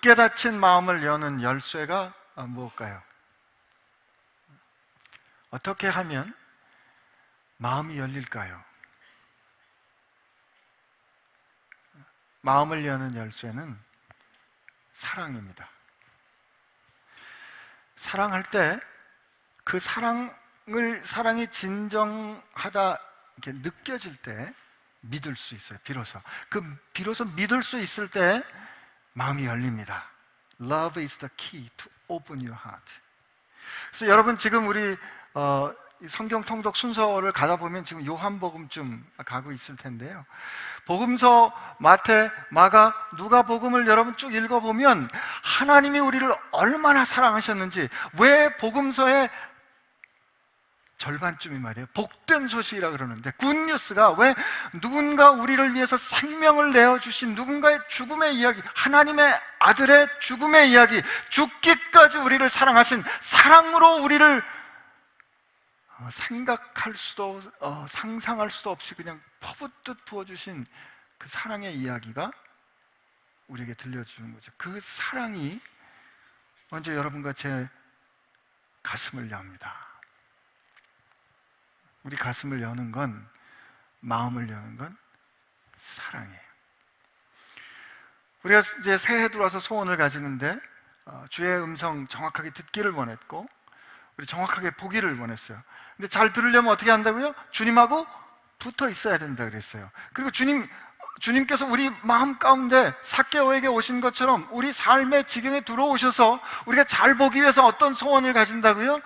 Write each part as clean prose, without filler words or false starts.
굳게 닫힌 마음을 여는 열쇠가 무엇일까요? 어떻게 하면 마음이 열릴까요? 마음을 여는 열쇠는 사랑입니다. 사랑할 때 그 사랑이 진정하다 이렇게 느껴질 때 믿을 수 있어요. 비로소 믿을 수 있을 때 마음이 열립니다. Love is the key to open your heart. 그래서 여러분 지금 우리 성경 통독 순서를 가다 보면 지금 요한복음쯤 가고 있을 텐데요. 복음서, 마태, 마가, 누가복음을 여러분 쭉 읽어보면 하나님이 우리를 얼마나 사랑하셨는지, 왜 복음서의 절반쯤이 말이에요 복된 소식이라 그러는데, 굿뉴스가 왜 누군가 우리를 위해서 생명을 내어주신 누군가의 죽음의 이야기, 하나님의 아들의 죽음의 이야기, 죽기까지 우리를 사랑하신, 사랑으로 우리를 생각할 수도 상상할 수도 없이 그냥 퍼붓듯 부어주신 그 사랑의 이야기가 우리에게 들려주는 거죠. 그 사랑이 먼저 여러분과 제 가슴을 엽니다. 우리 가슴을 여는 건, 마음을 여는 건 사랑이에요. 우리가 이제 새해 들어와서 소원을 가지는데 주의 음성 정확하게 듣기를 원했고, 우리 정확하게 보기를 원했어요. 근데 잘 들으려면 어떻게 한다고요? 주님하고 붙어 있어야 된다 그랬어요. 그리고 주님께서 우리 마음 가운데 삭개오에게 오신 것처럼 우리 삶의 지경에 들어오셔서 우리가 잘 보기 위해서 어떤 소원을 가진다고요?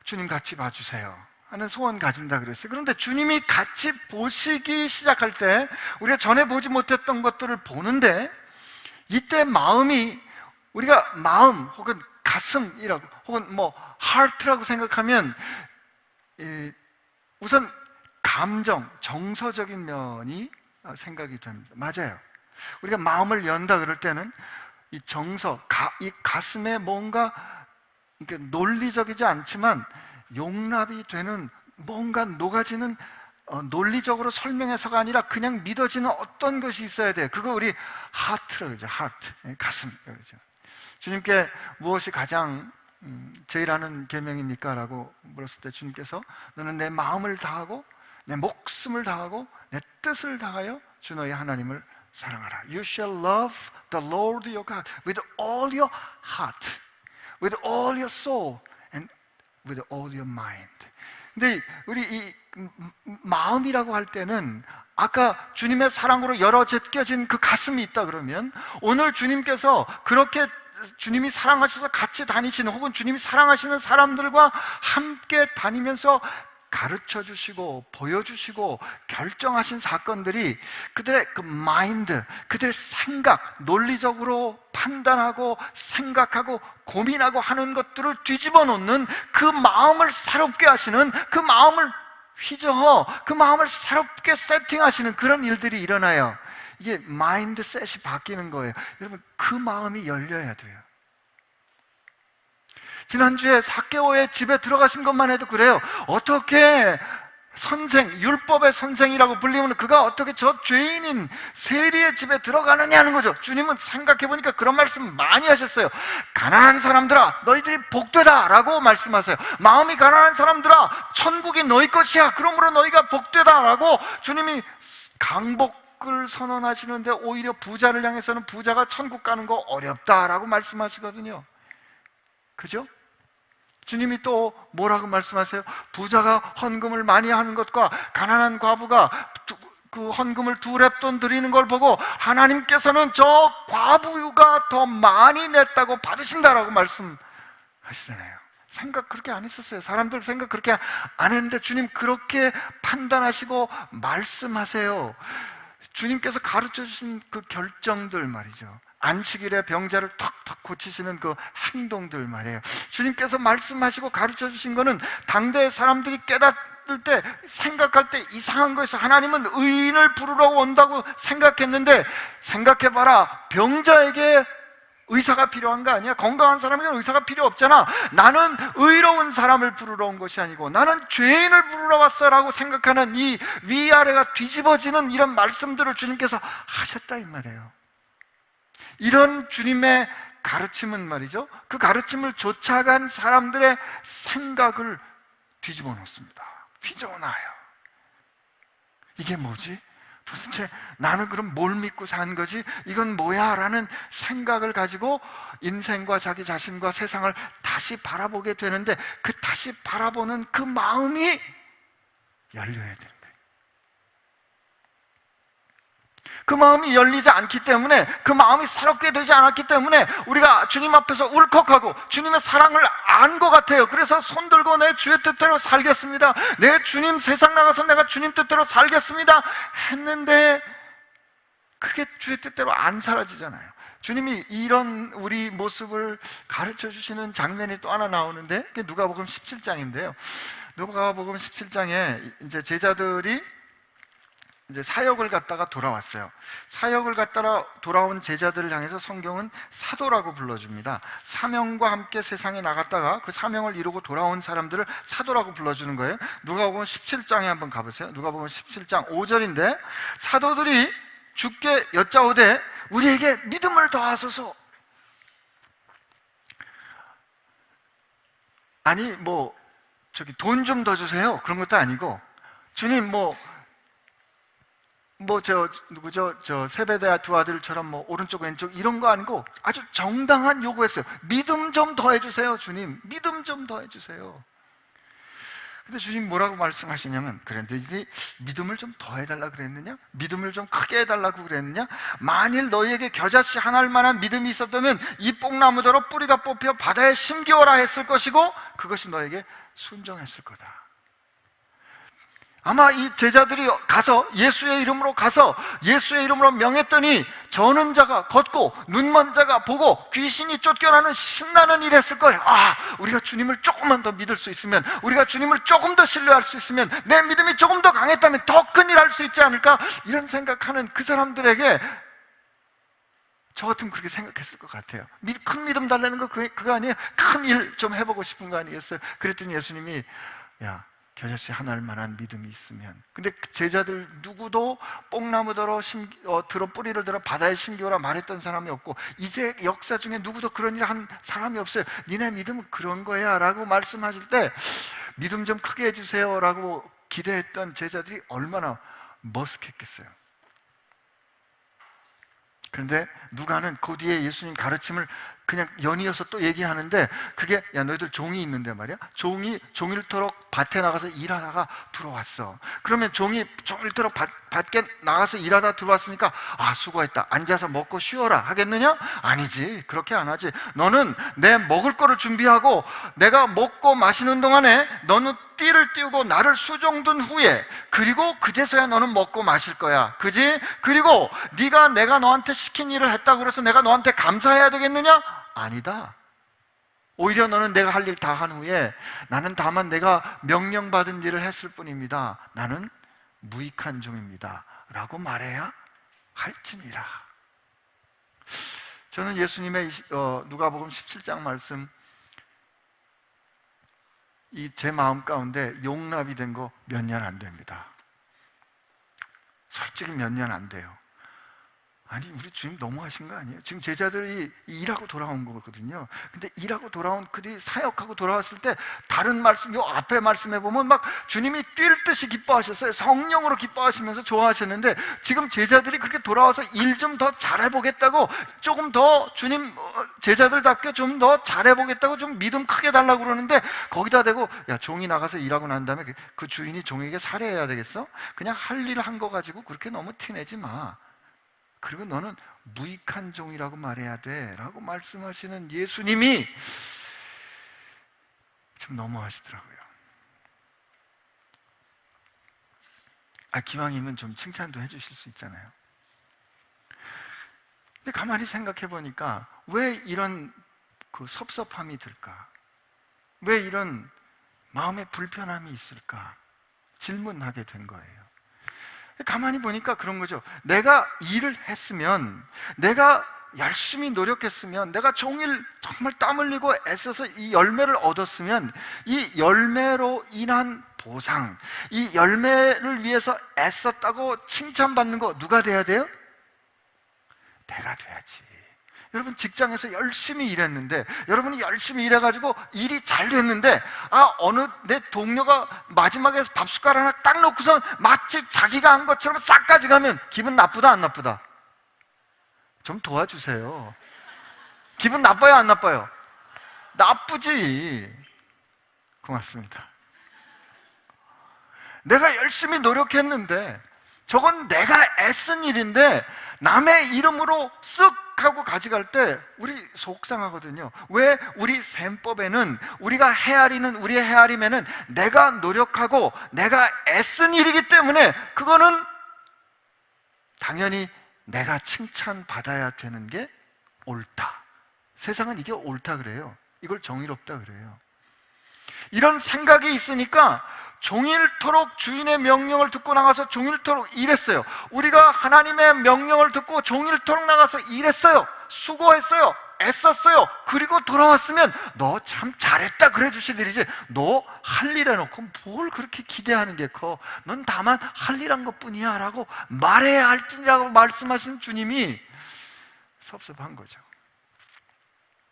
주님 같이 봐주세요 하는 소원 가진다 그랬어요. 그런데 주님이 같이 보시기 시작할 때 우리가 전에 보지 못했던 것들을 보는데, 이때 마음이, 우리가 마음 혹은 가슴이라고 혹은 하트라고 생각하면 우선 감정, 정서적인 면이 생각이 됩니다. 맞아요. 우리가 마음을 연다 그럴 때는 이 정서, 이 가슴에 뭔가 논리적이지 않지만 용납이 되는, 뭔가 녹아지는, 논리적으로 설명해서가 아니라 그냥 믿어지는 어떤 것이 있어야 돼요. 그거 우리 하트라고 그러죠. 하트, 가슴 그러죠. 주님께 무엇이 가장 제일 하는 계명입니까? 라고 물었을 때 주님께서 너는 내 마음을 다하고 내 목숨을 다하고 내 뜻을 다하여 주 너희 하나님을 사랑하라. You shall love the Lord your God with all your heart, with all your soul, and with all your mind. 근데 우리 이 마음이라고 할 때는 아까 주님의 사랑으로 열어 제껴진 그 가슴이 있다 그러면, 오늘 주님께서 그렇게 주님이 사랑하셔서 같이 다니시는, 혹은 주님이 사랑하시는 사람들과 함께 다니면서 가르쳐 주시고 보여주시고 결정하신 사건들이 그들의 그 마인드, 그들의 생각, 논리적으로 판단하고 생각하고 고민하고 하는 것들을 뒤집어 놓는, 그 마음을 새롭게 하시는, 그 마음을 그 마음을 새롭게 세팅하시는 그런 일들이 일어나요. 이게 마인드셋이 바뀌는 거예요. 여러분, 그 마음이 열려야 돼요. 지난주에 삭개오의 집에 들어가신 것만 해도 그래요. 어떻게 율법의 선생이라고 불리면 그가 어떻게 저 죄인인 세리의 집에 들어가느냐는 거죠. 주님은 생각해보니까 그런 말씀 많이 하셨어요. 가난한 사람들아, 너희들이 복되다 라고 말씀하세요. 마음이 가난한 사람들아, 천국이 너희 것이야, 그러므로 너희가 복되다 라고 주님이 강복을 선언하시는데, 오히려 부자를 향해서는 부자가 천국 가는 거 어렵다라고 말씀하시거든요. 그죠? 주님이 또 뭐라고 말씀하세요? 부자가 헌금을 많이 하는 것과 가난한 과부가 그 헌금을 2렙돈 드리는 걸 보고 하나님께서는 저 과부가 더 많이 냈다고 받으신다라고 말씀하시잖아요. 생각 그렇게 안 했었어요. 사람들 생각 그렇게 안 했는데 주님 그렇게 판단하시고 말씀하세요. 주님께서 가르쳐 주신 그 결정들 말이죠. 안식일에 병자를 턱턱 고치시는 그 행동들 말이에요. 주님께서 말씀하시고 가르쳐 주신 거는 당대의 사람들이 깨닫을 때, 생각할 때 이상한 거에서 하나님은 의인을 부르러 온다고 생각했는데, 생각해봐라, 병자에게 의사가 필요한 거 아니야? 건강한 사람에게 의사가 필요 없잖아. 나는 의로운 사람을 부르러 온 것이 아니고 나는 죄인을 부르러 왔어라고 생각하는 이 위아래가 뒤집어지는 이런 말씀들을 주님께서 하셨다 이 말이에요. 이런 주님의 가르침은 말이죠, 그 가르침을 쫓아간 사람들의 생각을 뒤집어 놓습니다. 휘저어 놔요. 이게 뭐지? 도대체 나는 그럼 뭘 믿고 산 거지? 이건 뭐야? 라는 생각을 가지고 인생과 자기 자신과 세상을 다시 바라보게 되는데, 그 다시 바라보는 그 마음이 열려야 되는 거예요. 그 마음이 열리지 않기 때문에, 그 마음이 새롭게 되지 않았기 때문에 우리가 주님 앞에서 울컥하고 주님의 사랑을 안 것 같아요. 그래서 손들고 내 주의 뜻대로 살겠습니다, 내 주님 세상 나가서 내가 주님 뜻대로 살겠습니다 했는데 그게 주의 뜻대로 안 사라지잖아요. 주님이 이런 우리 모습을 가르쳐 주시는 장면이 또 하나 나오는데, 그게 누가복음 17장인데요 누가복음 17장에 이제 제자들이 이제 사역을 갔다가 돌아왔어요. 사역을 갔다가 돌아온 제자들을 향해서 성경은 사도라고 불러줍니다. 사명과 함께 세상에 나갔다가 그 사명을 이루고 돌아온 사람들을 사도라고 불러주는 거예요. 누가복음 17장에 한번 가보세요. 누가복음 17장 5절인데, 사도들이 주께 여짜오되 우리에게 믿음을 더하소서. 아니 뭐 저기 돈 좀 더 주세요, 그런 것도 아니고, 주님 누구죠? 저 세베대야 두 아들처럼 뭐 오른쪽 왼쪽 이런 거 아니고 아주 정당한 요구했어요. 믿음 좀 더해주세요, 주님. 믿음 좀 더해주세요. 근데 주님 뭐라고 말씀하시냐면, 그래 너희들이 믿음을 좀 더해달라 그랬느냐? 믿음을 좀 크게 해달라고 그랬느냐? 만일 너희에게 겨자씨 하나일 만한 믿음이 있었다면 이 뽕나무대로 뿌리가 뽑혀 바다에 심기어라 했을 것이고 그것이 너에게 순종했을 거다. 아마 이 제자들이 가서 예수의 이름으로 가서 예수의 이름으로 명했더니 저는 자가 걷고 눈먼 자가 보고 귀신이 쫓겨나는 신나는 일 했을 거예요. 아, 우리가 주님을 조금만 더 믿을 수 있으면, 우리가 주님을 조금 더 신뢰할 수 있으면, 내 믿음이 조금 더 강했다면 더 큰 일 할 수 있지 않을까? 이런 생각하는 그 사람들에게 저 같으면 그렇게 생각했을 것 같아요. 큰 믿음 달라는 거 그거 아니에요? 큰 일 좀 해보고 싶은 거 아니겠어요? 그랬더니 예수님이 야, 겨자씨 하나일 만한 믿음이 있으면. 근데 제자들 누구도 뽕나무더러 들어 뿌리를 들어 바다에 심기오라 말했던 사람이 없고, 이제 역사 중에 누구도 그런 일을 한 사람이 없어요. 니네 믿음은 그런 거야 라고 말씀하실 때, 믿음 좀 크게 해주세요 라고 기대했던 제자들이 얼마나 머쓱했겠어요. 그런데 누가는 그 뒤에 예수님 가르침을 그냥 연이어서 또 얘기하는데, 그게 야 너희들 종이 있는데 말이야, 종이 종일토록 밭에 나가서 일하다가 들어왔어. 그러면 종이 종일토록 밭에 나가서 일하다 들어왔으니까 아 수고했다, 앉아서 먹고 쉬어라 하겠느냐? 아니지, 그렇게 안 하지. 너는 내 먹을 거를 준비하고 내가 먹고 마시는 동안에 너는 띠를 띄우고 나를 수종든 후에, 그리고 그제서야 너는 먹고 마실 거야, 그지? 그리고 네가 내가 너한테 시킨 일을 했다고 그래서 내가 너한테 감사해야 되겠느냐? 아니다. 오히려 너는 내가 할 일 다 한 후에 나는 다만 내가 명령받은 일을 했을 뿐입니다, 나는 무익한 종입니다 라고 말해야 할지니라. 저는 예수님의 누가복음 17장 말씀, 이 제 마음 가운데 용납이 된 거 몇 년 안 됩니다. 솔직히 몇 년 안 돼요. 아니 우리 주님 너무하신 거 아니에요? 지금 제자들이 일하고 돌아온 거거든요. 근데 일하고 돌아온 그들이 사역하고 돌아왔을 때 다른 말씀, 요 앞에 말씀해 보면 막 주님이 뛸 듯이 기뻐하셨어요. 성령으로 기뻐하시면서 좋아하셨는데, 지금 제자들이 그렇게 돌아와서 일 좀 더 잘해보겠다고, 조금 더 주님 제자들답게 좀 더 잘해보겠다고 좀 믿음 크게 달라고 그러는데, 거기다 대고 야 종이 나가서 일하고 난 다음에 그 주인이 종에게 살해해야 되겠어? 그냥 할 일 한 거 가지고 그렇게 너무 티내지 마. 그리고 너는 무익한 종이라고 말해야 돼 라고 말씀하시는 예수님이 좀 너무하시더라고요. 기왕이면 좀 칭찬도 해주실 수 있잖아요. 근데 가만히 생각해 보니까 왜 이런 그 섭섭함이 들까? 왜 이런 마음의 불편함이 있을까? 질문하게 된 거예요. 가만히 보니까 그런 거죠. 내가 일을 했으면, 내가 열심히 노력했으면, 내가 종일 정말 땀 흘리고 애써서 이 열매를 얻었으면, 이 열매로 인한 보상, 이 열매를 위해서 애썼다고 칭찬받는 거 누가 돼야 돼요? 내가 돼야지. 여러분 직장에서 열심히 일했는데, 여러분이 열심히 일해가지고 일이 잘 됐는데, 어느 내 동료가 마지막에 밥숟가락 하나 딱 놓고선 마치 자기가 한 것처럼 싹 가져가면 기분 나쁘다 안 나쁘다? 좀 도와주세요. 기분 나빠요 안 나빠요? 나쁘지. 고맙습니다. 내가 열심히 노력했는데, 저건 내가 애쓴 일인데 남의 이름으로 쓱 하고 가져갈 때 우리 속상하거든요. 왜? 우리 셈법에는, 우리가 헤아리는, 우리의 헤아림에는 내가 노력하고 내가 애쓴 일이기 때문에 그거는 당연히 내가 칭찬받아야 되는 게 옳다. 세상은 이게 옳다 그래요. 이걸 정의롭다 그래요. 이런 생각이 있으니까 종일토록 주인의 명령을 듣고 나가서 종일토록 일했어요. 우리가 하나님의 명령을 듣고 종일토록 나가서 일했어요. 수고했어요. 애썼어요. 그리고 돌아왔으면 너 참 잘했다 그래 주실 일이지, 너 할 일 해놓고 뭘 그렇게 기대하는 게 커? 넌 다만 할 일 한 것뿐이야 라고 말해야 할지라고 말씀하신 주님이 섭섭한 거죠.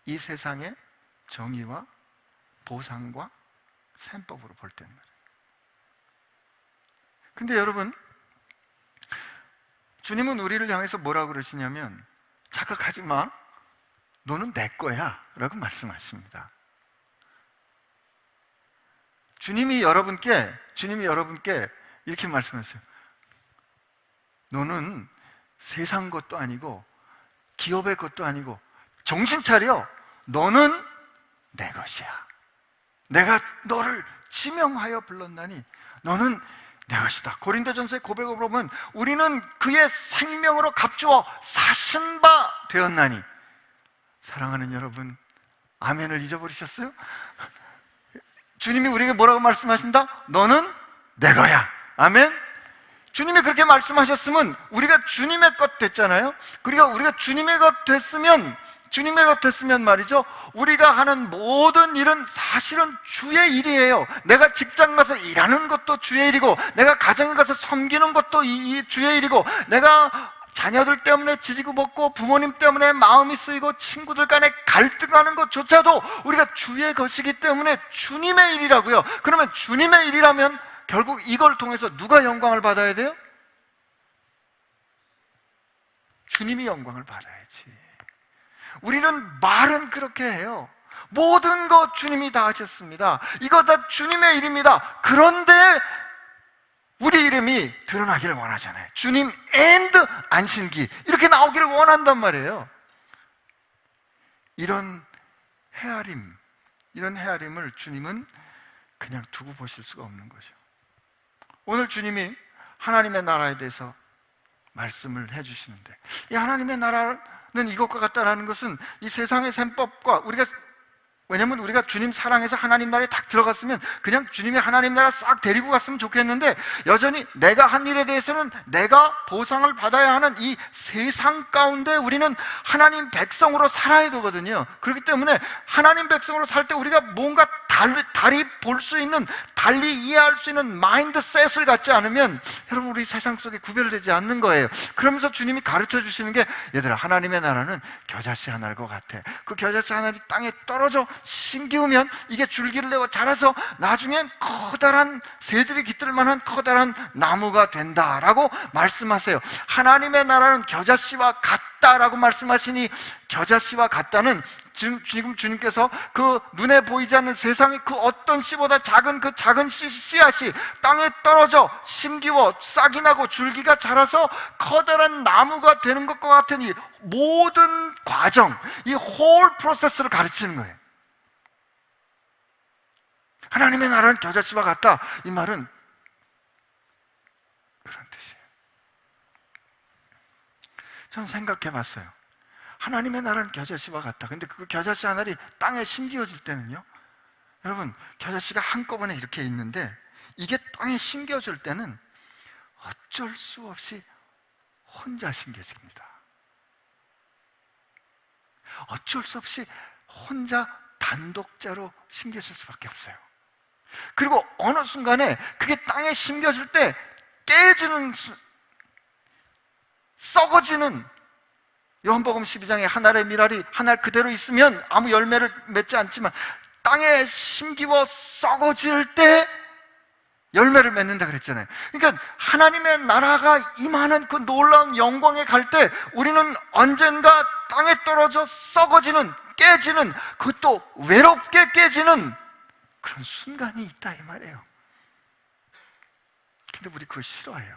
이 세상의 정의와 보상과 셈법으로 볼 때는 말이에요. 근데 여러분, 주님은 우리를 향해서 뭐라고 그러시냐면, 착각하지 마, 너는 내 거야 라고 말씀하십니다. 주님이 여러분께 이렇게 말씀하세요. 너는 세상 것도 아니고 기업의 것도 아니고 정신 차려, 너는 내 것이야. 내가 너를 지명하여 불렀나니 너는 내 것이다. 고린도전서의 고백을 보면 우리는 그의 생명으로 값주어 사신 바 되었나니. 사랑하는 여러분, 아멘을 잊어버리셨어요? 주님이 우리에게 뭐라고 말씀하신다? 너는 내 거야. 아멘? 주님이 그렇게 말씀하셨으면 우리가 주님의 것 됐잖아요. 그러니까 우리가 주님의 것 됐으면 말이죠, 우리가 하는 모든 일은 사실은 주의 일이에요. 내가 직장 가서 일하는 것도 주의 일이고, 내가 가정에 가서 섬기는 것도 주의 일이고, 내가 자녀들 때문에 지지고 볶고 부모님 때문에 마음이 쓰이고 친구들 간에 갈등하는 것조차도 우리가 주의 것이기 때문에 주님의 일이라고요. 그러면 주님의 일이라면 결국 이걸 통해서 누가 영광을 받아야 돼요? 주님이 영광을 받아야지. 우리는 말은 그렇게 해요. 모든 것 주님이 다 하셨습니다. 이거 다 주님의 일입니다. 그런데 우리 이름이 드러나기를 원하잖아요. 주님 앤드 안신기 이렇게 나오기를 원한단 말이에요. 이런 헤아림을 주님은 그냥 두고 보실 수가 없는 거죠. 오늘 주님이 하나님의 나라에 대해서 말씀을 해주시는데, 이 하나님의 나라는 이것과 같다라는 것은 이 세상의 셈법과 왜냐면 우리가 주님 사랑해서 하나님 나라에 딱 들어갔으면 그냥 주님의 하나님 나라 싹 데리고 갔으면 좋겠는데, 여전히 내가 한 일에 대해서는 내가 보상을 받아야 하는 이 세상 가운데 우리는 하나님 백성으로 살아야 되거든요. 그렇기 때문에 하나님 백성으로 살 때 우리가 뭔가 달리 볼 수 있는, 달리 이해할 수 있는 마인드셋을 갖지 않으면 여러분 우리 세상 속에 구별되지 않는 거예요. 그러면서 주님이 가르쳐 주시는 게, 얘들아, 하나님의 나라는 겨자씨 하나일 것 같아. 그 겨자씨 하나를 땅에 떨어져 심기우면 이게 줄기를 내고 자라서 나중엔 커다란, 새들이 깃들 만한 커다란 나무가 된다라고 말씀하세요. 하나님의 나라는 겨자씨와 같다라고 말씀하시니, 겨자씨와 같다는 지금 주님께서 그 눈에 보이지 않는 세상의 그 어떤 씨보다 작은 그 작은 씨앗이 땅에 떨어져 심기워 싹이 나고 줄기가 자라서 커다란 나무가 되는 것과 같은 이 모든 과정, 이 홀 프로세스를 가르치는 거예요. 하나님의 나라는 겨자씨와 같다, 이 말은 그런 뜻이에요. 저는 생각해 봤어요. 하나님의 나라는 겨자씨와 같다. 근데 그 겨자씨 하나를 땅에 심겨질 때는요, 여러분, 겨자씨가 한꺼번에 이렇게 있는데 이게 땅에 심겨질 때는 어쩔 수 없이 혼자 심겨집니다. 어쩔 수 없이 혼자 단독자로 심겨질 수밖에 없어요. 그리고 어느 순간에 그게 땅에 심겨질 때 깨지는, 썩어지는 요한복음 12장에 한 알의 밀알이 한 알 그대로 있으면 아무 열매를 맺지 않지만 땅에 심기워 썩어질 때 열매를 맺는다 그랬잖아요. 그러니까 하나님의 나라가 임하는 그 놀라운 영광에 갈 때 우리는 언젠가 땅에 떨어져 썩어지는, 깨지는, 그것도 외롭게 깨지는 그런 순간이 있다 이 말이에요. 근데 우리 그거 싫어해요.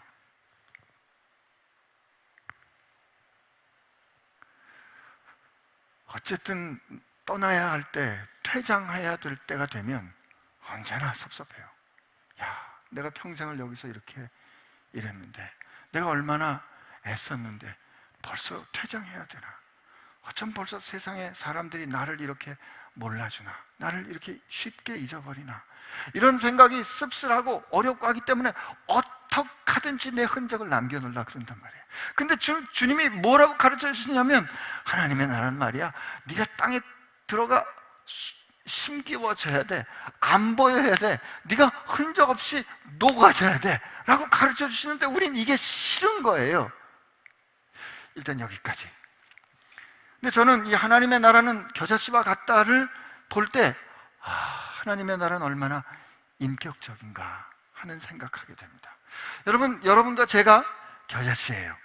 어쨌든 떠나야 할 때, 퇴장해야 될 때가 되면 언제나 섭섭해요. 야, 내가 평생을 여기서 이렇게 일했는데, 내가 얼마나 애썼는데 벌써 퇴장해야 되나? 어쩜 벌써 세상에 사람들이 나를 이렇게 몰라주나? 나를 이렇게 쉽게 잊어버리나? 이런 생각이 씁쓸하고 어렵고 하기 때문에 어떻게 하든지 내 흔적을 남겨놓으려고 그런단 말이에요. 근데 주님이 뭐라고 가르쳐 주시냐면, 하나님의 나라는 말이야, 네가 땅에 들어가 심기워져야 돼. 안 보여야 돼. 네가 흔적 없이 녹아져야 돼 라고 가르쳐 주시는데 우린 이게 싫은 거예요. 일단 여기까지. 근데 저는 이 하나님의 나라는 겨자씨와 같다를 볼 때 하나님의 나라는 얼마나 인격적인가 하는 생각하게 됩니다. 여러분과 제가 겨자씨예요.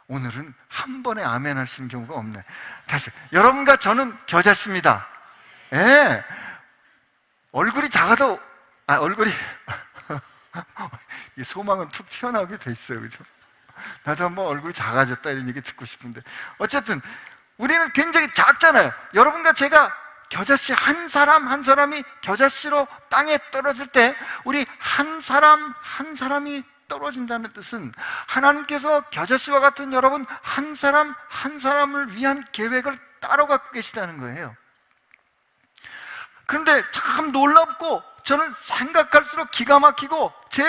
오늘은 한 번에 아멘 하시는 경우가 없네. 다시, 여러분과 저는 겨자씨입니다. 예. 얼굴이 작아도 얼굴이 이 소망은 툭 튀어나오게 돼 있어요, 그죠? 나도 한번 얼굴이 작아졌다 이런 얘기 듣고 싶은데, 어쨌든 우리는 굉장히 작잖아요. 여러분과 제가 겨자씨 한 사람이 겨자씨로 땅에 떨어질 때 우리 한 사람이 떨어진다는 뜻은 하나님께서 겨자씨와 같은 여러분 한 사람을 위한 계획을 따로 갖고 계시다는 거예요. 그런데 참 놀랍고 저는 생각할수록 기가 막히고 제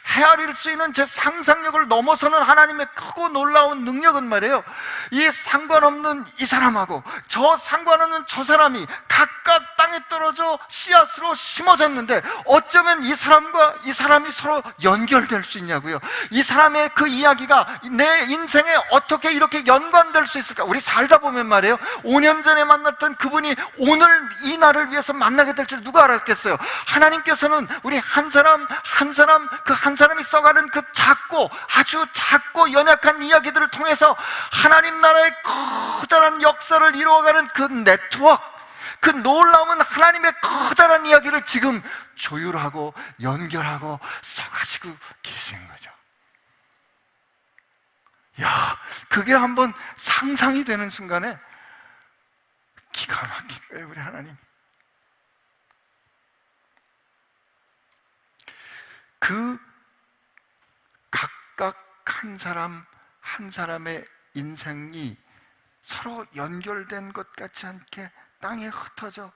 헤아릴 수 있는 제 상상력을 넘어서는 하나님의 크고 놀라운 능력은 말이에요, 이 상관없는 이 사람하고 저 상관없는 저 사람이 각각 땅에 떨어져 씨앗으로 심어졌는데 어쩌면 이 사람과 이 사람이 서로 연결될 수 있냐고요. 이 사람의 그 이야기가 내 인생에 어떻게 이렇게 연관될 수 있을까? 우리 살다 보면 말이에요, 5년 전에 만났던 그분이 오늘 이 날을 위해서 만나게 될 줄 누가 알았겠어요? 하나님께서는 우리 한 사람 그 한 사람이 써가는 그 아주 작고 연약한 이야기들을 통해서 하나님 나라의 커다란 역사를 이루어가는 그 네트워크, 그 놀라운 하나님의 커다란 이야기를 지금 조율하고 연결하고 써가지고 계신 거죠. 야, 그게 한번 상상이 되는 순간에 기가 막힌 거예요, 우리 하나님. 그 각각 한 사람의 인생이 서로 연결된 것 같지 않게 땅에 흩어져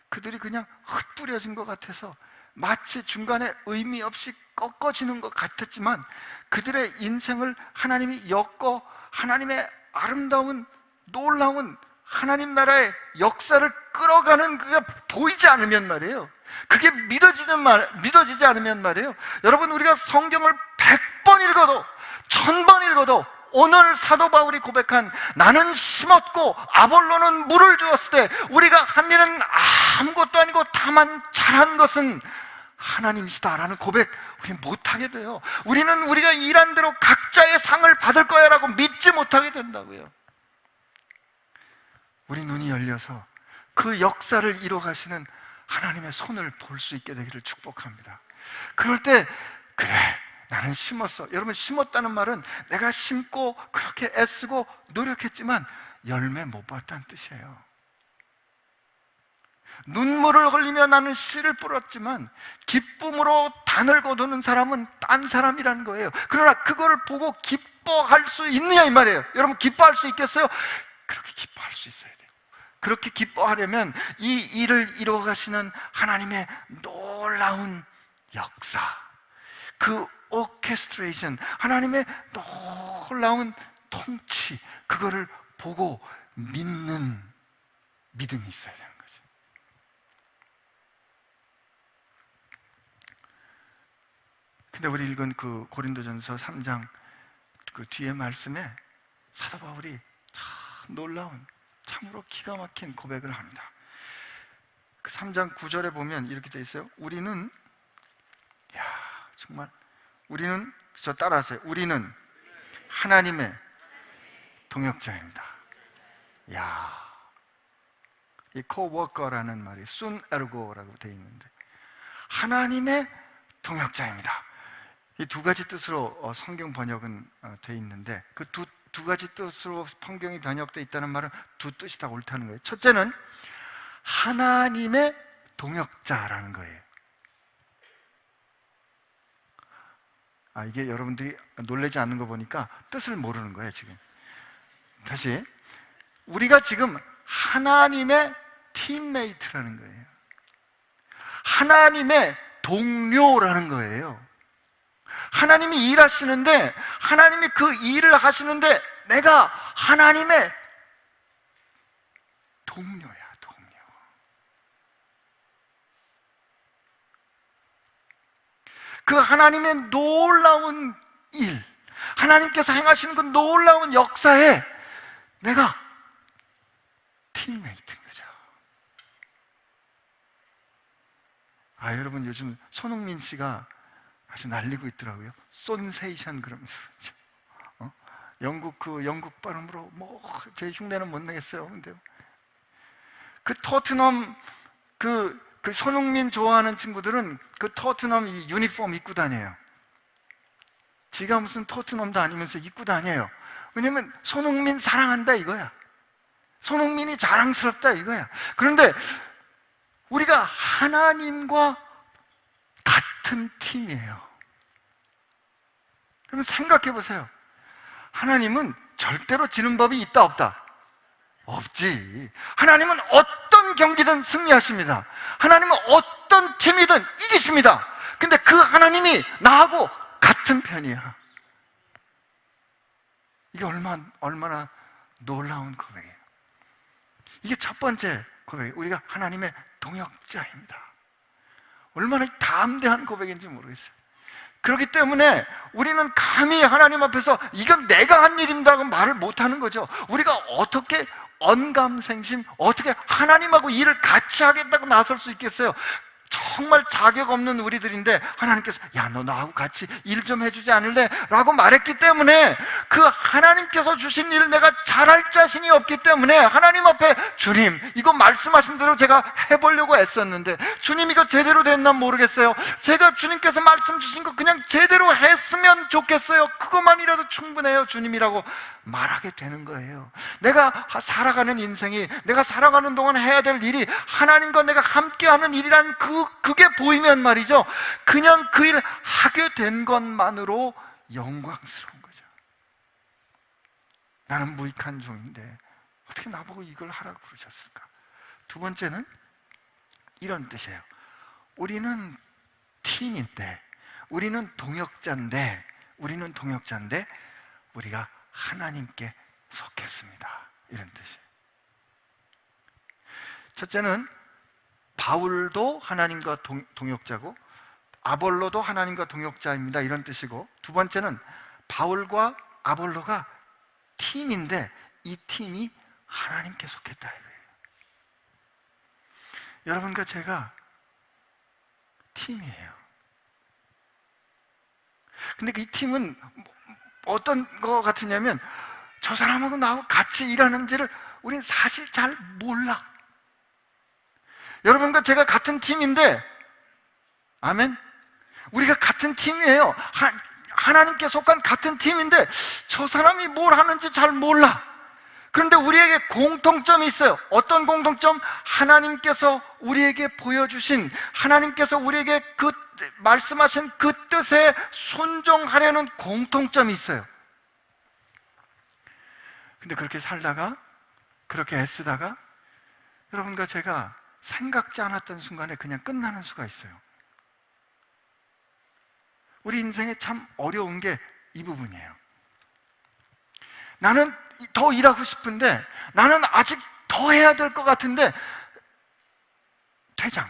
그들이 그냥 흩뿌려진 것 같아서 마치 중간에 의미 없이 꺾어지는 것 같았지만 그들의 인생을 하나님이 엮어 하나님의 아름다운 놀라운 하나님 나라의 역사를 끌어가는 그게 보이지 않으면 말이에요, 그게 믿어지지 않으면 말이에요, 여러분, 우리가 성경을 100번 읽어도 1000번 읽어도 오늘 사도 바울이 고백한 나는 심었고 아볼로는 물을 주었을 때 우리가 한 일은 아무것도 아니고 다만 잘한 것은 하나님이시다라는 고백 우리 못하게 돼요. 우리는 우리가 일한 대로 각자의 상을 받을 거야 라고 믿지 못하게 된다고요. 우리 눈이 열려서 그 역사를 이뤄가시는 하나님의 손을 볼 수 있게 되기를 축복합니다. 그럴 때 그래, 나는 심었어. 여러분, 심었다는 말은 내가 심고 그렇게 애쓰고 노력했지만 열매 못 봤다는 뜻이에요. 눈물을 흘리며 나는 씨를 뿌렸지만 기쁨으로 단을 거두는 사람은 딴 사람이라는 거예요. 그러나 그거를 보고 기뻐할 수 있느냐 이 말이에요. 여러분, 기뻐할 수 있겠어요? 그렇게 기뻐할 수 있어야 돼요. 그렇게 기뻐하려면 이 일을 이루어가시는 하나님의 놀라운 역사, 그 오케스트레이션, 하나님의 놀라운 통치, 그거를 보고 믿는 믿음이 있어야 되는 거죠. 근데 우리 읽은 그 고린도전서 3장 그 뒤에 말씀에 사도 바울이 참 놀라운, 참으로 기가 막힌 고백을 합니다. 그 3장 9절에 보면 이렇게 되어 있어요. 우리는, 정말 우리는, 저 따라하세요. 우리는 하나님의 동역자입니다. 이 코워커라는 말이 순 에르고라고 되어 있는데, 하나님의 동역자입니다. 이 두 가지 뜻으로 성경 번역은 되어 있는데, 그 두 가지 뜻으로 성경이 번역되어 있다는 말은 두 뜻이 다 옳다는 거예요. 첫째는 하나님의 동역자라는 거예요. 이게 여러분들이 놀라지 않는 거 보니까 뜻을 모르는 거예요, 지금. 다시, 우리가 지금 하나님의 팀메이트라는 거예요. 하나님의 동료라는 거예요. 하나님이 일하시는데, 하나님이 그 일을 하시는데 내가 하나님의 동료야, 동료. 그 하나님의 놀라운 일, 하나님께서 행하시는 그 놀라운 역사에 내가 팀메이트인 거죠. 여러분, 요즘 손흥민 씨가 아주 날리고 있더라고요. 쏜세이션 그러면서. 영국 발음으로 제 흉내는 못 내겠어요. 근데 그 토트넘 그 손흥민 좋아하는 친구들은 그 토트넘 유니폼 입고 다녀요. 지가 무슨 토트넘도 아니면서 입고 다녀요. 왜냐면 손흥민 사랑한다 이거야. 손흥민이 자랑스럽다 이거야. 그런데 우리가 하나님과 같은 팀이에요. 그럼 생각해 보세요. 하나님은 절대로 지는 법이 있다 없다? 없지. 하나님은 어떤 경기든 승리하십니다. 하나님은 어떤 팀이든 이기십니다. 근데 그 하나님이 나하고 같은 편이야. 이게 얼마나 놀라운 고백이에요. 이게 첫 번째 고백이에요. 우리가 하나님의 동역자입니다. 얼마나 담대한 고백인지 모르겠어요. 그렇기 때문에 우리는 감히 하나님 앞에서 이건 내가 한 일입니다고 말을 못하는 거죠. 우리가 어떻게 언감생심, 어떻게 하나님하고 일을 같이 하겠다고 나설 수 있겠어요? 정말 자격 없는 우리들인데 하나님께서 너 나하고 같이 일 좀 해주지 않을래? 라고 말했기 때문에 그 하나님께서 주신 일을 내가 잘할 자신이 없기 때문에 하나님 앞에 주님, 이거 말씀하신 대로 제가 해보려고 애썼는데 주님 이거 제대로 됐나 모르겠어요. 제가 주님께서 말씀 주신 거 그냥 제대로 했으면 좋겠어요. 그것만이라도 충분해요 주님이라고 말하게 되는 거예요. 내가 살아가는 인생이, 내가 살아가는 동안 해야 될 일이 하나님과 내가 함께하는 일이라는 그게 보이면 말이죠, 그냥 그 일 하게 된 것만으로 영광스러운 거죠. 나는 무익한 종인데 어떻게 나보고 이걸 하라고 그러셨을까? 두 번째는 이런 뜻이에요. 우리는 팀인데, 우리는 동역자인데 우리가 하나님께 속했습니다. 이런 뜻이에요. 첫째는 바울도 하나님과 동역자고 아볼로도 하나님과 동역자입니다. 이런 뜻이고, 두 번째는 바울과 아볼로가 팀인데 이 팀이 하나님께 속했다 이거예요. 여러분과 제가 팀이에요. 근데 이 팀은 어떤 거 같으냐면 저 사람하고 나하고 같이 일하는지를 우린 사실 잘 몰라. 여러분과 제가 같은 팀인데, 아멘? 우리가 같은 팀이에요. 하나님께 속한 같은 팀인데 저 사람이 뭘 하는지 잘 몰라. 그런데 우리에게 공통점이 있어요. 어떤 공통점? 하나님께서 우리에게 보여주신, 하나님께서 우리에게 그 말씀하신 그 뜻에 순종하려는 공통점이 있어요. 근데 그렇게 살다가, 그렇게 애쓰다가 여러분과 제가 생각지 않았던 순간에 그냥 끝나는 수가 있어요. 우리 인생에 참 어려운 게 이 부분이에요. 나는 더 일하고 싶은데, 나는 아직 더 해야 될 것 같은데 퇴장.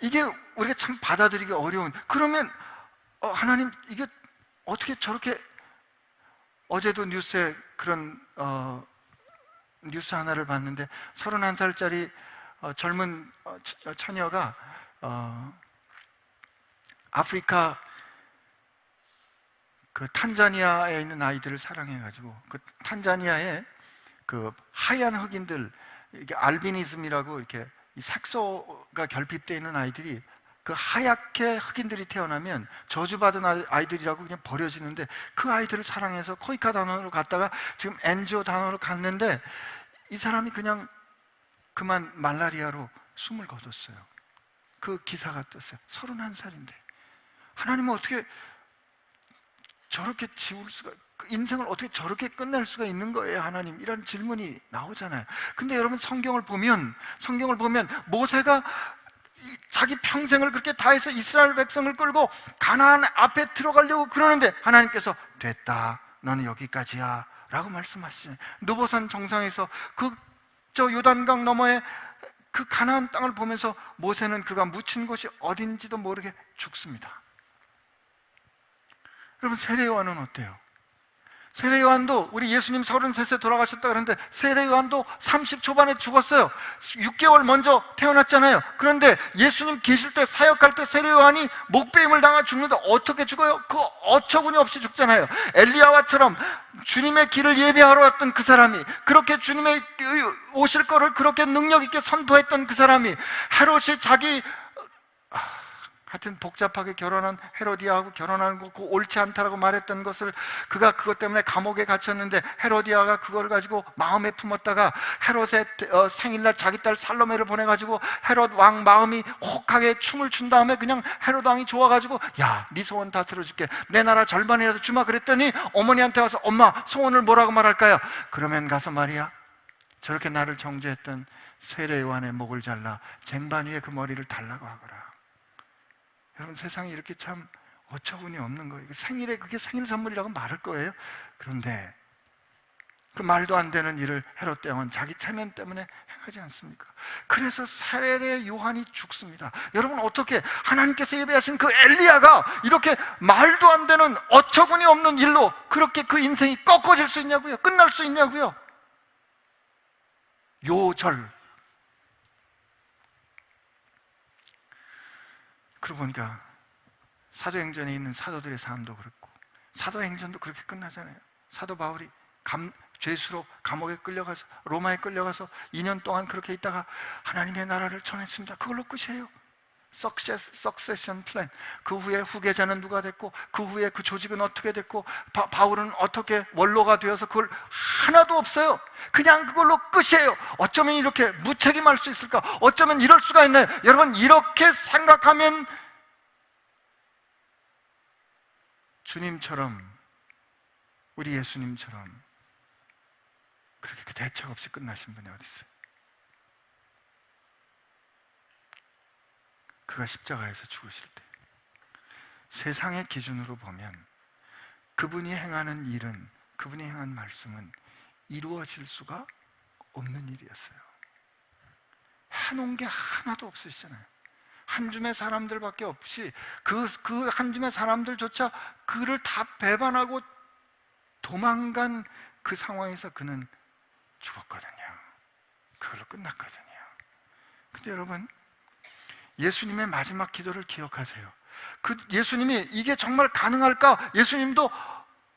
이게 우리가 참 받아들이기 어려운. 그러면 하나님 이게 어떻게 저렇게 어제도 뉴스에 그런 뉴스 하나를 봤는데 31살짜리 젊은 처녀가 아프리카 그 탄자니아에 있는 아이들을 사랑해가지고 그 탄자니아에 그 하얀 흑인들, 이게 알비니즘이라고 이렇게 이 색소가 결핍되어 있는 아이들이, 그 하얗게 흑인들이 태어나면 저주받은 아이들이라고 그냥 버려지는데, 그 아이들을 사랑해서 코이카 단원으로 갔다가 지금 NGO 단원으로 갔는데, 이 사람이 그냥 그만 말라리아로 숨을 거뒀어요. 그 기사가 떴어요. 31살인데 하나님은 어떻게 저렇게 지울 수가, 인생을 어떻게 저렇게 끝낼 수가 있는 거예요, 하나님? 이런 질문이 나오잖아요. 근데 여러분, 성경을 보면 모세가 자기 평생을 그렇게 다해서 이스라엘 백성을 끌고 가나안 앞에 들어가려고 그러는데 하나님께서 됐다, 너는 여기까지야 라고 말씀하시잖아요. 느보산 정상에서 저 요단강 너머에 그 가나안 땅을 보면서 모세는 그가 묻힌 곳이 어딘지도 모르게 죽습니다. 여러분, 세례요한은 어때요? 세례요한도, 우리 예수님 33세 돌아가셨다 그러는데 세례요한도 30 초반에 죽었어요. 6개월 먼저 태어났잖아요. 그런데 예수님 계실 때, 사역할 때 세례요한이 목배임을 당하 죽는데 어떻게 죽어요? 그 어처구니 없이 죽잖아요. 엘리야와처럼 주님의 길을 예배하러 왔던 그 사람이, 그렇게 주님의 오실 거를 그렇게 능력 있게 선포했던 그 사람이, 헤롯이 자기 하여튼 복잡하게 결혼한 헤로디아하고 결혼하는 거 옳지 않다라고 말했던 것을, 그가 그것 때문에 감옥에 갇혔는데 헤로디아가 그걸 가지고 마음에 품었다가 헤롯의 생일날 자기 딸 살로메를 보내가지고 헤롯 왕 마음이 혹하게 춤을 춘 다음에 그냥 헤롯 왕이 좋아가지고, 야, 네 소원 다 들어줄게, 내 나라 절반이라도 주마 그랬더니 어머니한테 와서, 엄마, 소원을 뭐라고 말할까요? 그러면 가서 말이야, 저렇게 나를 정죄했던 세례 요한의 목을 잘라 쟁반 위에 그 머리를 달라고 하거라. 여러분, 세상이 이렇게 참 어처구니 없는 거예요. 생일에 그게 생일 선물이라고 말할 거예요? 그런데 그 말도 안 되는 일을 헤롯 대왕은 자기 체면 때문에 행하지 않습니까? 그래서 세례 요한이 죽습니다. 여러분, 어떻게 하나님께서 예배하신 그 엘리야가 이렇게 말도 안 되는 어처구니 없는 일로 그렇게 그 인생이 꺾어질 수 있냐고요? 끝날 수 있냐고요? 요절. 그러고 보니까 사도행전에 있는 사도들의 삶도 그렇고, 사도행전도 그렇게 끝나잖아요. 사도 바울이 죄수로 감옥에 끌려가서, 로마에 끌려가서 2년 동안 그렇게 있다가 하나님의 나라를 전했습니다. 그걸로 끝이에요. 석세션 플랜. 그 후에 후계자는 누가 됐고, 그 후에 그 조직은 어떻게 됐고, 바울은 어떻게 원로가 되어서, 그걸 하나도 없어요. 그냥 그걸로 끝이에요. 어쩌면 이렇게 무책임할 수 있을까? 어쩌면 이럴 수가 있나요? 여러분, 이렇게 생각하면 주님처럼, 우리 예수님처럼 그렇게 대책 없이 끝나신 분이 어디 있어요? 그가 십자가에서 죽으실 때 세상의 기준으로 보면 그분이 행하는 일은, 그분이 행한 말씀은 이루어질 수가 없는 일이었어요. 해놓은 게 하나도 없으시잖아요. 한 줌의 사람들밖에 없이 그 한 줌의 사람들조차 그를 다 배반하고 도망간 그 상황에서 그는 죽었거든요. 그걸로 끝났거든요. 근데 여러분, 예수님의 마지막 기도를 기억하세요. 그 예수님이 이게 정말 가능할까? 예수님도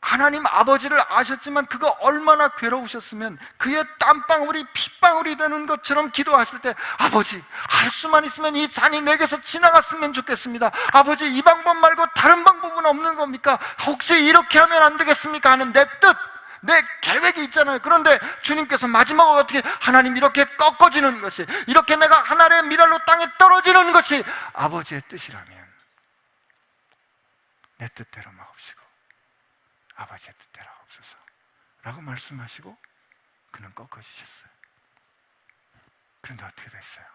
하나님 아버지를 아셨지만 그가 얼마나 괴로우셨으면 그의 땀방울이 핏방울이 되는 것처럼 기도하실 때, 아버지, 할 수만 있으면 이 잔이 내게서 지나갔으면 좋겠습니다. 아버지, 이 방법 말고 다른 방법은 없는 겁니까? 혹시 이렇게 하면 안 되겠습니까? 하는 내 뜻, 내 계획이 있잖아요. 그런데 주님께서 마지막으로 어떻게, 하나님, 이렇게 꺾어지는 것이, 이렇게 내가 하늘의 미랄로 땅에 떨어지는 것이 아버지의 뜻이라면 내 뜻대로 마옵시고 아버지의 뜻대로 하옵소서 라고 말씀하시고 그는 꺾어지셨어요. 그런데 어떻게 됐어요?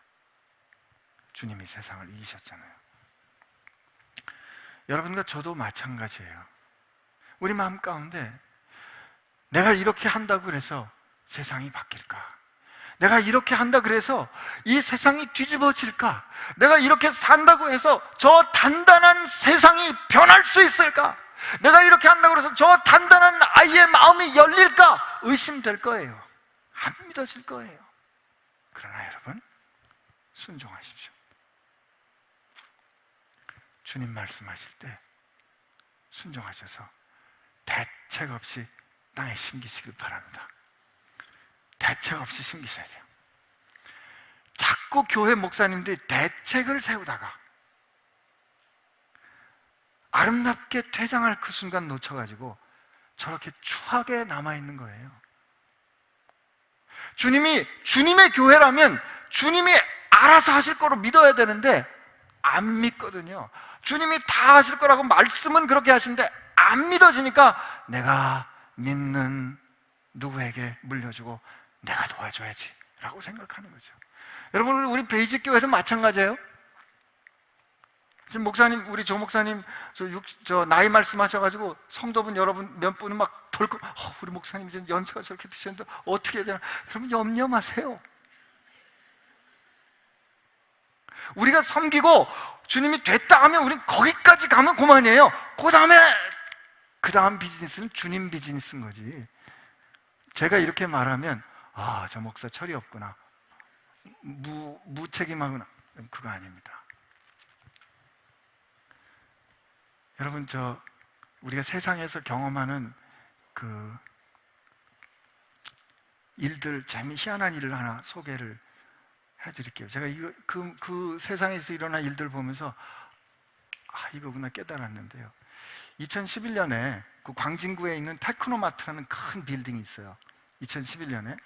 주님이 세상을 이기셨잖아요. 여러분과 저도 마찬가지예요. 우리 마음 가운데 내가 이렇게 한다고 그래서 세상이 바뀔까? 내가 이렇게 한다 그래서 이 세상이 뒤집어질까? 내가 이렇게 산다고 해서 저 단단한 세상이 변할 수 있을까? 내가 이렇게 한다고 해서 저 단단한 아이의 마음이 열릴까? 의심될 거예요. 안 믿어질 거예요. 그러나 여러분, 순종하십시오. 주님 말씀하실 때 순종하셔서 대책 없이 땅에 심기시길 바랍니다. 대책 없이 심기셔야 돼요. 자꾸 교회 목사님들이 대책을 세우다가 아름답게 퇴장할 그 순간 놓쳐가지고 저렇게 추하게 남아있는 거예요. 주님이 주님의 교회라면 주님이 알아서 하실 거로 믿어야 되는데 안 믿거든요. 주님이 다 하실 거라고 말씀은 그렇게 하시는데 안 믿어지니까 내가 믿는 누구에게 물려주고 내가 도와줘야지 라고 생각하는 거죠. 여러분, 우리 베이직 교회도 마찬가지예요. 지금 목사님, 우리 조 목사님 저 나이 말씀하셔가지고 성도분 여러분 몇 분은 막 돌고 우리 목사님 이제 연세가 저렇게 드셨는데 어떻게 해야 되나. 여러분 염려 마세요. 우리가 섬기고 주님이 됐다 하면 우린 거기까지 가면 그만이에요. 그 다음 비즈니스는 주님 비즈니스인 거지. 제가 이렇게 말하면 저 목사 철이 없구나, 무책임하구나, 그거 아닙니다. 여러분, 우리가 세상에서 경험하는 그 일들, 희한한 일을 하나 소개를 해드릴게요. 제가 그 세상에서 일어난 일들 보면서 이거구나 깨달았는데요. 2011년에 그 광진구에 있는 테크노마트라는 큰 빌딩이 있어요. 2011년에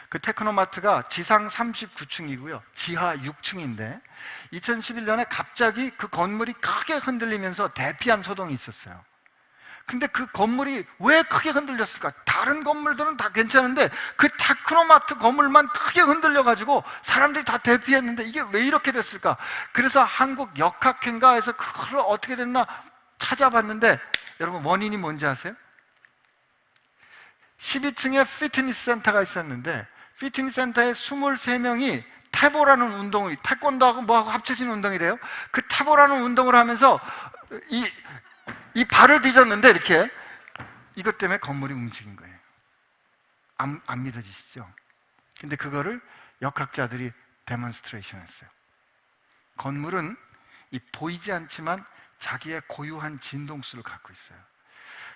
그 테크노마트가 지상 39층이고요 지하 6층인데 2011년에 갑자기 그 건물이 크게 흔들리면서 대피한 소동이 있었어요. 근데 그 건물이 왜 크게 흔들렸을까? 다른 건물들은 다 괜찮은데 그 테크노마트 건물만 크게 흔들려가지고 사람들이 다 대피했는데 이게 왜 이렇게 됐을까? 그래서 한국역학회인가에서 그걸 어떻게 됐나 찾아봤는데 여러분, 원인이 뭔지 아세요? 12층에 피트니스 센터가 있었는데 피트니스 센터에 23명이 태보라는 운동을, 태권도하고 뭐하고 합쳐진 운동이래요. 그 태보라는 운동을 하면서 이 발을 뒤졌는데 이렇게 이것 때문에 건물이 움직인 거예요. 안 믿어지시죠? 근데 그거를 역학자들이 데몬스트레이션 했어요. 건물은 보이지 않지만 자기의 고유한 진동수를 갖고 있어요.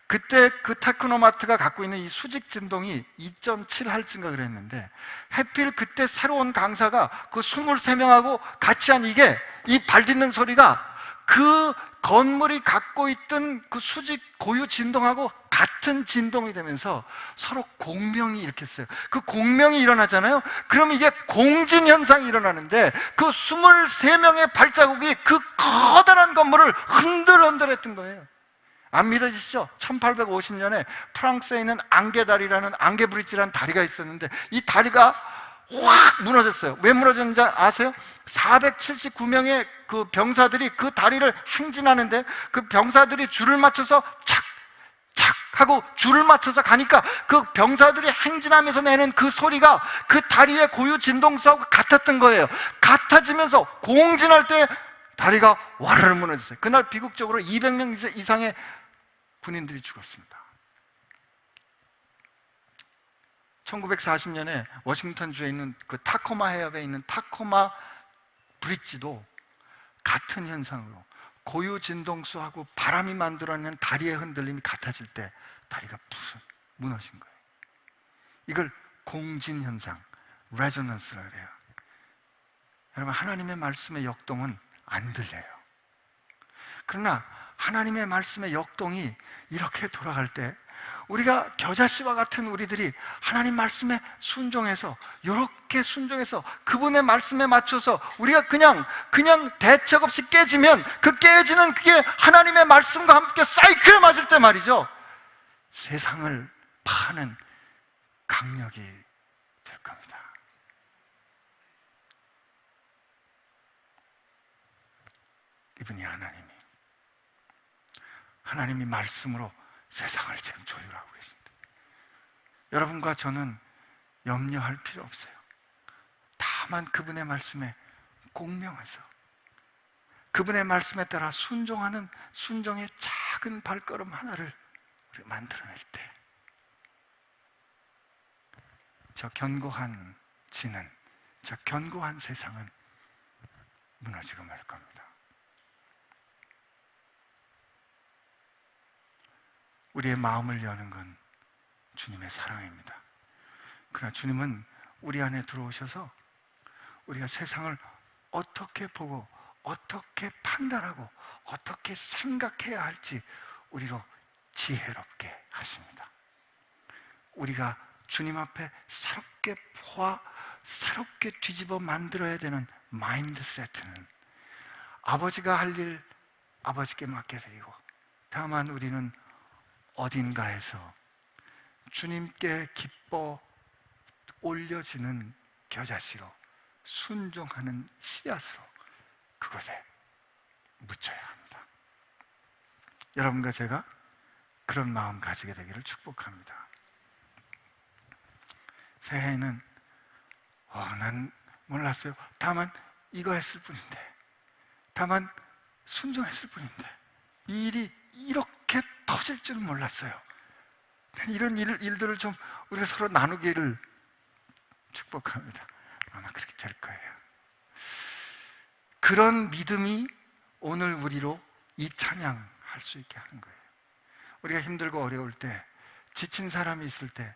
그때 그 테크노마트가 갖고 있는 이 수직 진동이 2.7Hz인가 그랬는데 하필 그때 새로운 강사가 그 23명하고 같이 한 이 발 딛는 소리가 그 건물이 갖고 있던 그 수직 고유 진동하고 같은 진동이 되면서 서로 공명이 일으켰어요. 그 공명이 일어나잖아요. 그럼 이게 공진 현상이 일어나는데 그 23명의 발자국이 그 커다란 건물을 흔들흔들했던 거예요. 안 믿어지시죠? 1850년에 프랑스에 있는 앙게다리라는 앙게브리지라는 다리가 있었는데 이 다리가 확 무너졌어요. 왜 무너졌는지 아세요? 479명의 그 병사들이 그 다리를 행진하는데 그 병사들이 줄을 맞춰서 착 하고 줄을 맞춰서 가니까 그 병사들이 행진하면서 내는 그 소리가 그 다리의 고유 진동수하고 같았던 거예요. 같아지면서 공진할 때 다리가 와르르 무너졌어요. 그날 비극적으로 200명 이상의 군인들이 죽었습니다. 1940년에 워싱턴주에 있는 그 타코마 해협에 있는 타코마 브릿지도 같은 현상으로 고유 진동수하고 바람이 만들어내는 다리의 흔들림이 같아질 때 다리가 무너진 거예요. 이걸 공진 현상, 레조넌스라고 해요. 여러분, 하나님의 말씀의 역동은 안 들려요. 그러나 하나님의 말씀의 역동이 이렇게 돌아갈 때 우리가 겨자씨와 같은 우리들이 하나님 말씀에 순종해서 이렇게 순종해서 그분의 말씀에 맞춰서 우리가 그냥 대책 없이 깨지면 그 깨지는 그게 하나님의 말씀과 함께 사이클에 맞을 때 말이죠, 세상을 파는 강력이 될 겁니다. 이분이 하나님이 말씀으로 세상을 지금 조율하고 계십니다. 여러분과 저는 염려할 필요 없어요. 다만 그분의 말씀에 공명해서 그분의 말씀에 따라 순종하는 순종의 작은 발걸음 하나를 우리가 만들어낼 때 저 견고한 지는, 저 견고한 세상은 무너지고 말 겁니다. 우리의 마음을 여는 건 주님의 사랑입니다. 그러나 주님은 우리 안에 들어오셔서 우리가 세상을 어떻게 보고 어떻게 판단하고 어떻게 생각해야 할지 우리로 지혜롭게 하십니다. 우리가 주님 앞에 새롭게 보아 새롭게 뒤집어 만들어야 되는 마인드 세트는 아버지가 할 일 아버지께 맡겨드리고, 다만 우리는 어딘가에서 주님께 기뻐 올려지는 겨자씨로 순종하는 씨앗으로 그것에 묻혀야 합니다. 여러분과 제가 그런 마음 가지게 되기를 축복합니다. 새해에는 난 몰랐어요. 다만 이거 했을 뿐인데, 다만 순종했을 뿐인데 이 일이 이렇게 터질 줄은 몰랐어요. 이런 일들을 좀 우리가 서로 나누기를 축복합니다. 아마 그렇게 될 거예요. 그런 믿음이 오늘 우리로 이 찬양할 수 있게 하는 거예요. 우리가 힘들고 어려울 때, 지친 사람이 있을 때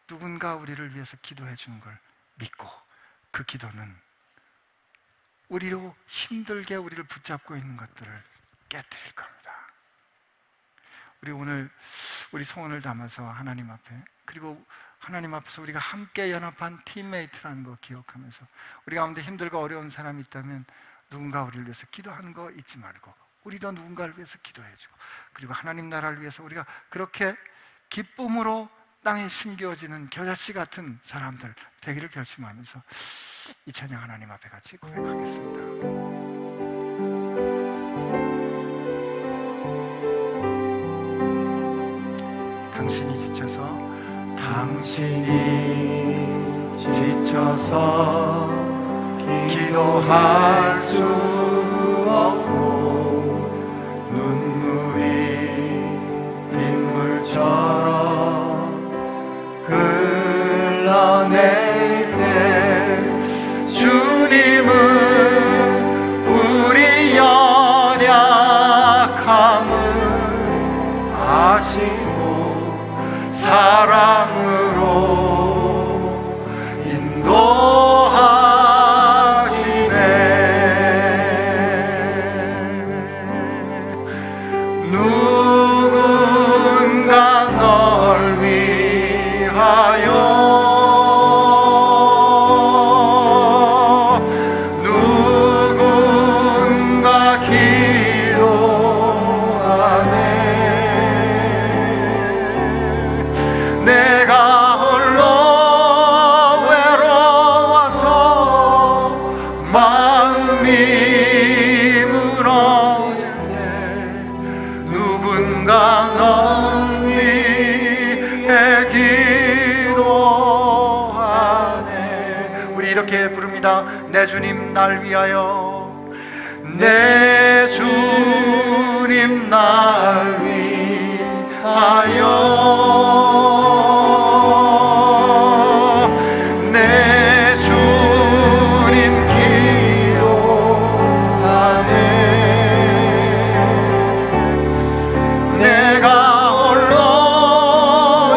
누군가 우리를 위해서 기도해 주는 걸 믿고, 그 기도는 우리로 힘들게 우리를 붙잡고 있는 것들을 깨뜨릴 겁니다. 우리 오늘 우리 소원을 담아서 하나님 앞에, 그리고 하나님 앞에서 우리가 함께 연합한 팀메이트라는 거 기억하면서, 우리 가운데 힘들고 어려운 사람이 있다면 누군가 우리를 위해서 기도하는 거 잊지 말고 우리도 누군가를 위해서 기도해주고, 그리고 하나님 나라를 위해서 우리가 그렇게 기쁨으로 땅에 심겨지는 겨자씨 같은 사람들 되기를 결심하면서 이 찬양 하나님 앞에 같이 고백하겠습니다. 당신이 지쳐서 기도할 수 없고 눈물이 빗물처럼 흘러내릴 때 주님은 우리 연약함을 아시고 사랑으로 누군가 널 위하여, 누군가 기도하네. 내가 홀로 외로워서 마음이 무너질 때 누군가 널 위해 기도하네. 우리 이렇게 부릅니다. 내 주님 날 위하여, 내 주님 날 위하여, 내 주님 기도하네. 내가 홀로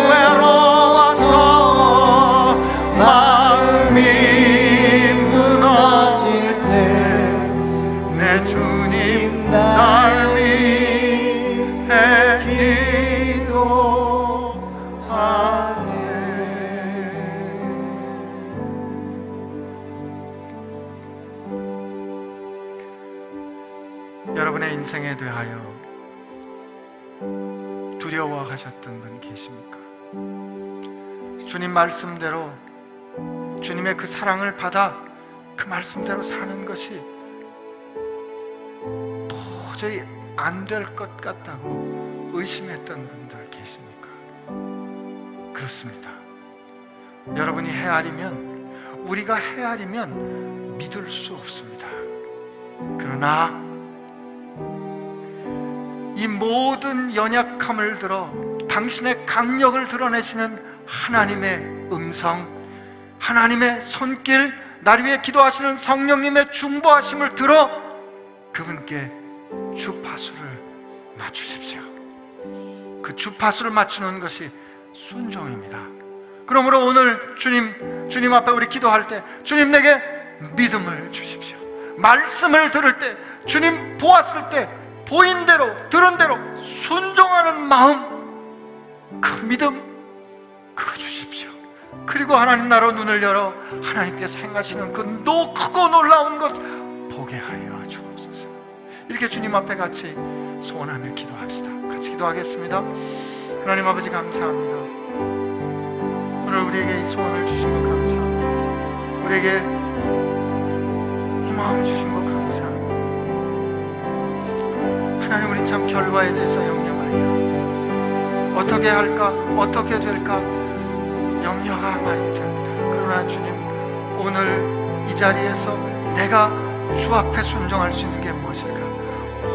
외로워서 마음이 무너질 때 내 주님 날 위해 기도하네. 여러분의 인생에 대하여 두려워하셨던 분 계십니까? 주님 말씀대로, 주님의 그 사랑을 받아 그 말씀대로 사는 것이 도저히 안 될 것 같다고 의심했던 분들 계십니까? 그렇습니다. 여러분이 헤아리면, 우리가 헤아리면 믿을 수 없습니다. 그러나 이 모든 연약함을 들어 당신의 강력을 드러내시는 하나님의 음성, 하나님의 손길, 나를 위해 기도하시는 성령님의 중보하심을 들어 그분께 주파수를 맞추십시오. 그 주파수를 맞추는 것이 순종입니다. 그러므로 오늘 주님 앞에 우리 기도할 때 주님 내게 믿음을 주십시오. 말씀을 들을 때, 주님 보았을 때 보인 대로 들은 대로 순종하는 마음, 그 믿음 그거 주십시오. 그리고 하나님 나로 눈을 열어 하나님께서 행하시는 그 크고 놀라운 것 보게 하여 주옵소서. 이렇게 주님 앞에 같이 소원하며 기도합시다. 같이 기도하겠습니다. 하나님 아버지 감사합니다. 오늘 우리에게 이 소원을 주신 것 감사합니다. 우리에게 이 마음 주신 것 감사합니다. 하나님, 우리 참 결과에 대해서 염려하며 어떻게 할까, 어떻게 될까 염려가 많이 됩니다. 그러나 주님, 오늘 이 자리에서 내가 주 앞에 순종할 수 있는 게 무엇일까?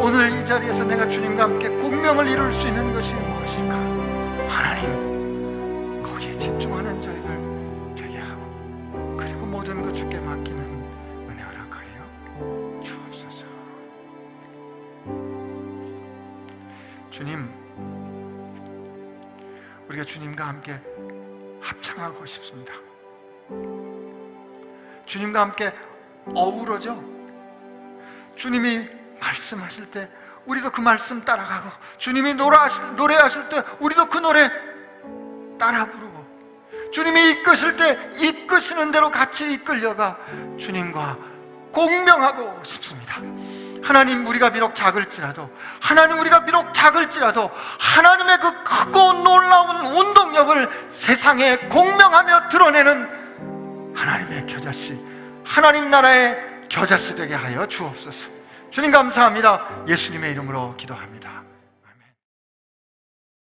오늘 이 자리에서 내가 주님과 함께 공명을 이룰 수 있는 것이 무엇일까? 하나님, 거기에 집중하는 저희들 되게 하고, 그리고 모든 것 주께 맡기는 은혜 허락하여 주옵소서. 주님, 우리가 주님과 함께 합창하고 싶습니다. 주님과 함께 어우러져 주님이 말씀하실 때 우리도 그 말씀 따라가고, 주님이 노래하실 때 우리도 그 노래 따라 부르고, 주님이 이끄실 때 이끄시는 대로 같이 이끌려가 주님과 공명하고 싶습니다. 하나님, 우리가 비록 작을지라도, 하나님의 그 크고 놀라운 운동력을 세상에 공명하며 드러내는 하나님의 겨자씨, 하나님 나라의 겨자씨 되게 하여 주옵소서. 주님 감사합니다. 예수님의 이름으로 기도합니다.